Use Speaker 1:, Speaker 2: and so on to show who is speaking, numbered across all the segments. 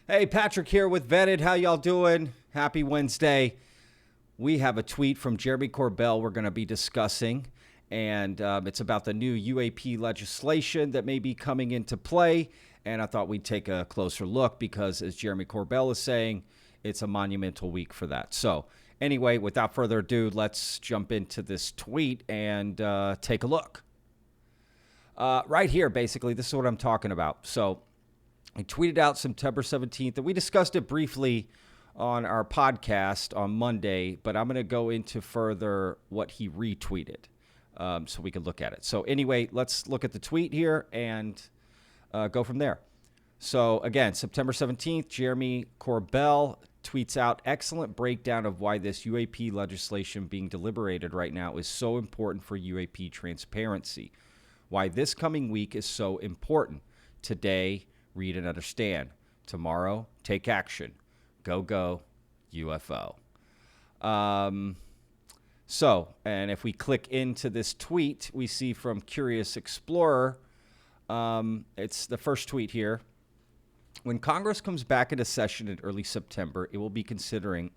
Speaker 1: Hey, Patrick here with Vetted. How y'all doing? Happy Wednesday. We have a tweet from Jeremy Corbell we're going to be discussing, and it's about the new UAP legislation that may be coming into play. And I thought we'd take a closer look because, as Jeremy Corbell is saying, it's a monumental week for that. So anyway, without further ado, let's jump into this tweet and take a look. Right here, basically, this is what I'm talking about. So I tweeted out September 17th, and we discussed it briefly on our podcast on Monday, but I'm going to go into further what he retweeted so we can look at it. So anyway, let's look at the tweet here and go from there. So again, September 17th, Jeremy Corbell tweets out, excellent breakdown of why this UAP legislation being deliberated right now is so important for UAP transparency, why this coming week is so important. Today, read and understand. Tomorrow, take action. Go, UFO. And if we click into this tweet, we see from Curious Explorer, it's the first tweet here. When Congress comes back into session in early September, it will be considering,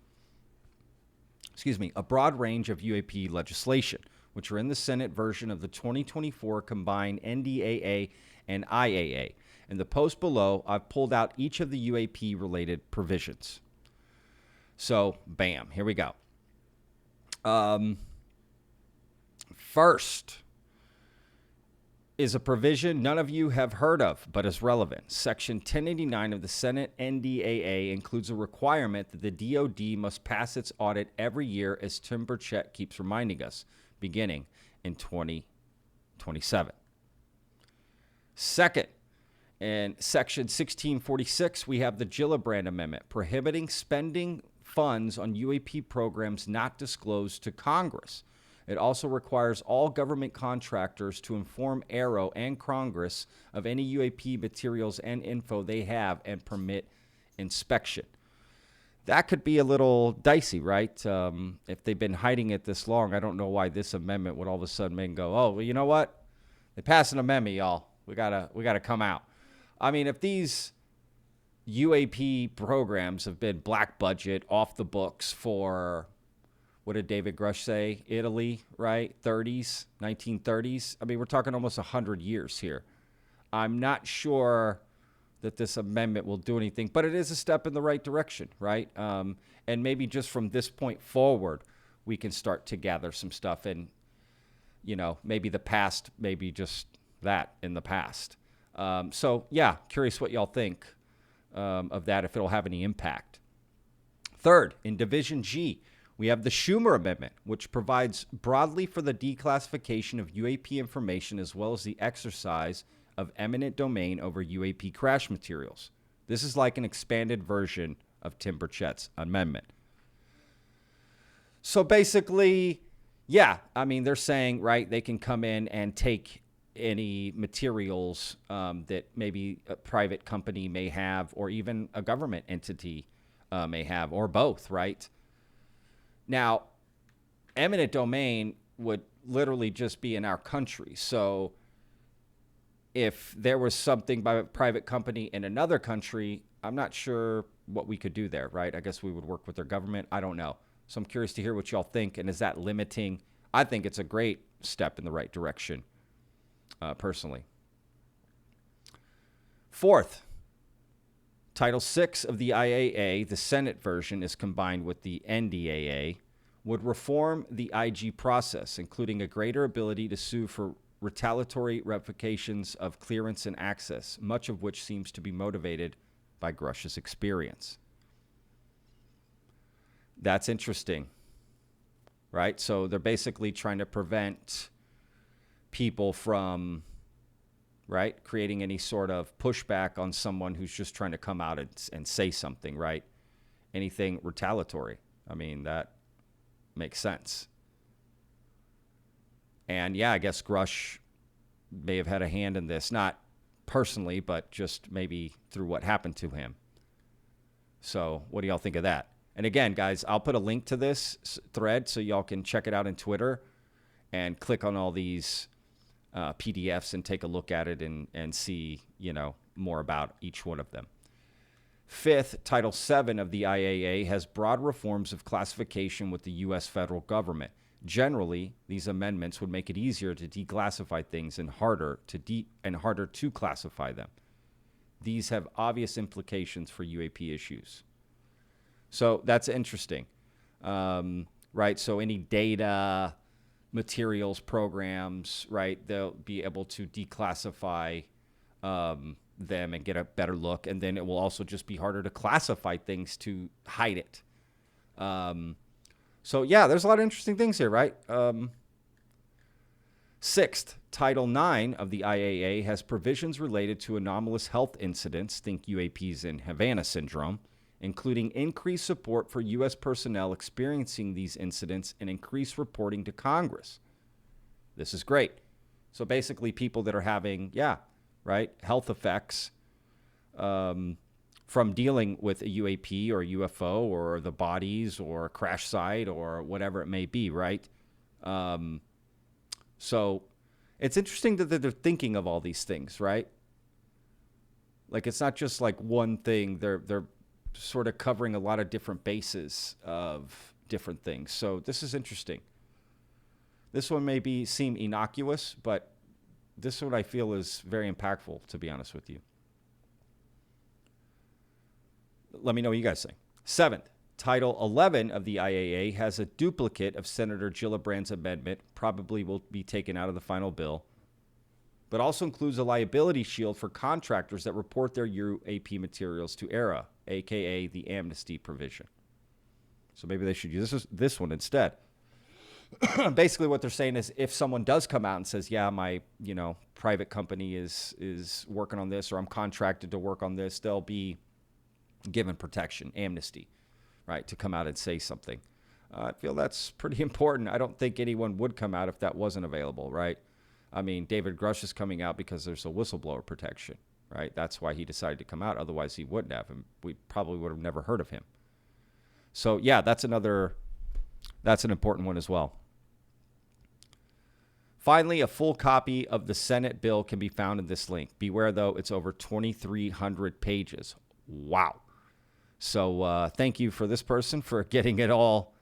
Speaker 1: a broad range of UAP legislation, which are in the Senate version of the 2024 combined NDAA and IAA. In the post below, I've pulled out each of the UAP-related provisions. So, bam, here we go. First is a provision none of you have heard of, but is relevant. Section 1089 of the Senate NDAA includes a requirement that the DoD must pass its audit every year, as Tim Burchett keeps reminding us, beginning in 2027. Second, in Section 1646, we have the Gillibrand Amendment prohibiting spending funds on UAP programs not disclosed to Congress. It also requires all government contractors to inform AARO and Congress of any UAP materials and info they have and permit inspection. That could be a little dicey, right? If they've been hiding it this long, I don't know why this amendment would all of a sudden make them go, oh, well, you know what? They passed an amendment, y'all. We gotta come out. I mean, if these UAP programs have been black budget, off the books for, what did David Grush say? Italy, right? 1930s. I mean, we're talking almost 100 years here. I'm not sure that this amendment will do anything, but it is a step in the right direction, right? And maybe just from this point forward, we can start to gather some stuff and, maybe the past, maybe just that in the past. Curious what y'all think of that, if it'll have any impact. Third, in Division G, we have the Schumer Amendment, which provides broadly for the declassification of UAP information as well as the exercise of eminent domain over UAP crash materials. This is like an expanded version of Tim Burchett's amendment. So basically, they're saying, right, they can come in and take any materials that maybe a private company may have or even a government entity may have, or both, right? Now, eminent domain would literally just be in our country. So if there was something by a private company in another country, I'm not sure what we could do there, right? I guess we would work with their government. I don't know. So I'm curious to hear what y'all think. And is that limiting? I think it's a great step in the right direction. Personally. Fourth, Title VI of the IAA, the Senate version is combined with the NDAA, would reform the IG process, including a greater ability to sue for retaliatory revocations of clearance and access, much of which seems to be motivated by Grush's experience. That's interesting, right? So they're basically trying to prevent people from, right, creating any sort of pushback on someone who's just trying to come out and say something, right? Anything retaliatory. I mean, that makes sense. And I guess Grush may have had a hand in this, not personally, but just maybe through what happened to him. So what do y'all think of that? And again, guys, I'll put a link to this thread so y'all can check it out on Twitter and click on all these PDFs and take a look at it and see, more about each one of them. Fifth, Title VII of the IAA has broad reforms of classification with the U.S. federal government. Generally, these amendments would make it easier to declassify things and harder to classify them. These have obvious implications for UAP issues. So that's interesting, right? So any data, materials, programs, right, they'll be able to declassify them and get a better look. And then it will also just be harder to classify things to hide it. So, yeah, there's a lot of interesting things here, right? Sixth, Title IX of the IAA has provisions related to anomalous health incidents, think UAPs and Havana syndrome, including increased support for U.S. personnel experiencing these incidents and increased reporting to Congress. This is great. So basically people that are having, health effects from dealing with a UAP or a UFO or the bodies or a crash site or whatever it may be, right? So it's interesting that they're thinking of all these things, right? Like it's not just like one thing. They're sort of covering a lot of different bases of different things. So this is interesting. This one may seem innocuous, but this one I feel is very impactful, to be honest with you. Let me know what you guys think. Seventh, Title 11 of the IAA has a duplicate of Senator Gillibrand's amendment, probably will be taken out of the final bill, but also includes a liability shield for contractors that report their UAP materials to ERA, a.k.a. the amnesty provision. So maybe they should use this one instead. Basically what they're saying is if someone does come out and says, yeah, my private company is working on this or I'm contracted to work on this, they'll be given protection, amnesty, right, to come out and say something. I feel that's pretty important. I don't think anyone would come out if that wasn't available, right? I mean, David Grush is coming out because there's a whistleblower protection, right? That's why he decided to come out. Otherwise, he wouldn't have. And we probably would have never heard of him. So, yeah, that's an important one as well. Finally, a full copy of the Senate bill can be found in this link. Beware, though, it's over 2,300 pages. Wow. So thank you for this person for getting it all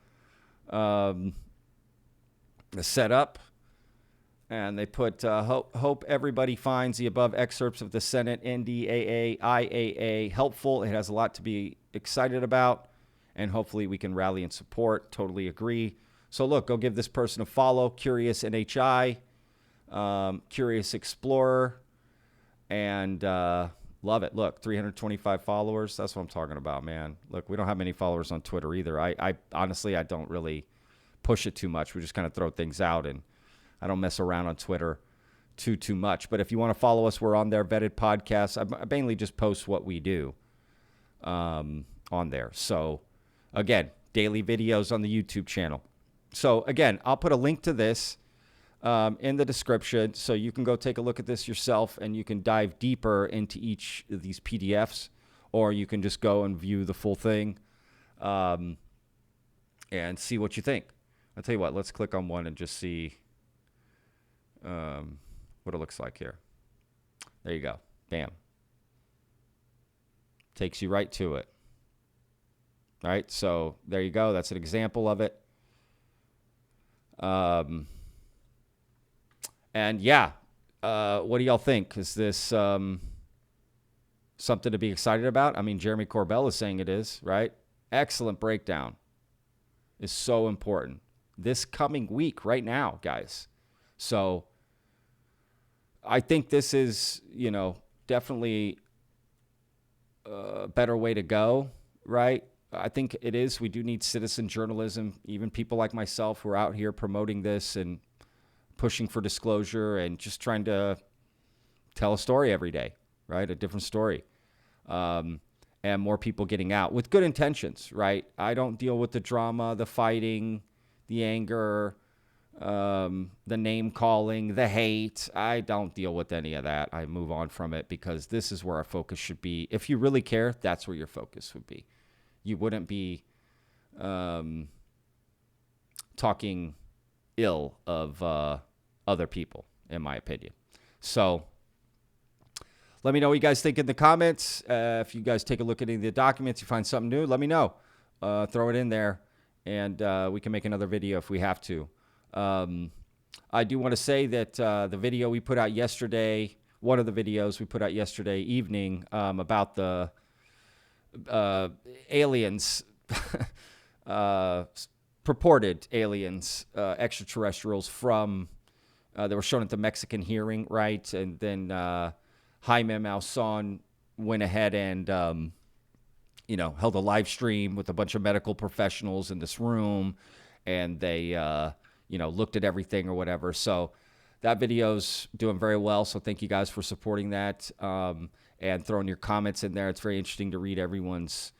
Speaker 1: set up. And they put, hope everybody finds the above excerpts of the Senate NDAA IAA helpful. It has a lot to be excited about, and hopefully we can rally and support. Totally agree. So look, go give this person a follow, Curious NHI, Curious Explorer, and love it. Look, 325 followers. That's what I'm talking about, man. Look, we don't have many followers on Twitter either. I honestly, I don't really push it too much. We just kind of throw things out, and I don't mess around on Twitter too much. But if you want to follow us, we're on there, Vetted Podcasts. I mainly just post what we do on there. So, again, daily videos on the YouTube channel. So, again, I'll put a link to this in the description so you can go take a look at this yourself and you can dive deeper into each of these PDFs, or you can just go and view the full thing and see what you think. I'll tell you what, let's click on one and just see what it looks like here. There you go. Bam. Takes you right to it. All right, so there you go. That's an example of it. And yeah, what do y'all think? Is this something to be excited about? I mean, Jeremy Corbell is saying it is, right? Excellent breakdown. Is so important. This coming week, right now, guys. So I think this is, definitely a better way to go, right? I think it is. We do need citizen journalism, even people like myself who are out here promoting this and pushing for disclosure and just trying to tell a story every day, right? A different story. And more people getting out with good intentions, right? I don't deal with the drama, the fighting, the anger, the name calling, the hate. I don't deal with any of that. I move on from it because this is where our focus should be. If you really care, that's where your focus would be. You wouldn't be talking ill of other people, in my opinion. So let me know what you guys think in the comments. If you guys take a look at any of the documents, you find something new, let me know. Throw it in there, and we can make another video if we have to. I do want to say that the video we put out yesterday, one of the videos we put out yesterday evening about the aliens, purported aliens, extraterrestrials from, they were shown at the Mexican hearing, right? And then Jaime Maussan went ahead and, held a live stream with a bunch of medical professionals in this room, and they, looked at everything or whatever. So that video's doing very well. So thank you guys for supporting that and throwing your comments in there. It's very interesting to read everyone's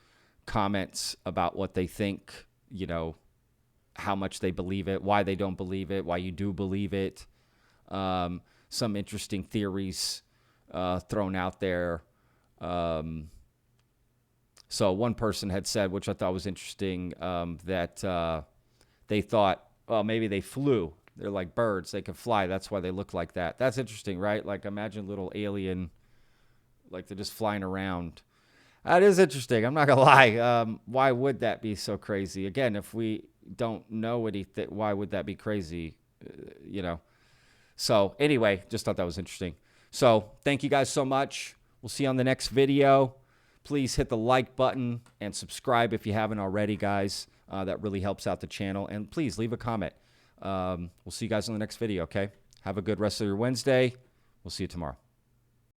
Speaker 1: comments about what they think, how much they believe it, why they don't believe it, why you do believe it. Some interesting theories thrown out there. So one person had said, which I thought was interesting, that they thought, well, maybe they flew. They're like birds. They can fly. That's why they look like that. That's interesting, right? Like, imagine little alien, like they're just flying around. That is interesting. I'm not going to lie. Why would that be so crazy? Again, if we don't know anything, why would that be crazy? So anyway, just thought that was interesting. So thank you guys so much. We'll see you on the next video. Please hit the like button and subscribe if you haven't already, guys. That really helps out the channel. And please leave a comment. We'll see you guys in the next video, okay? Have a good rest of your Wednesday. We'll see you tomorrow.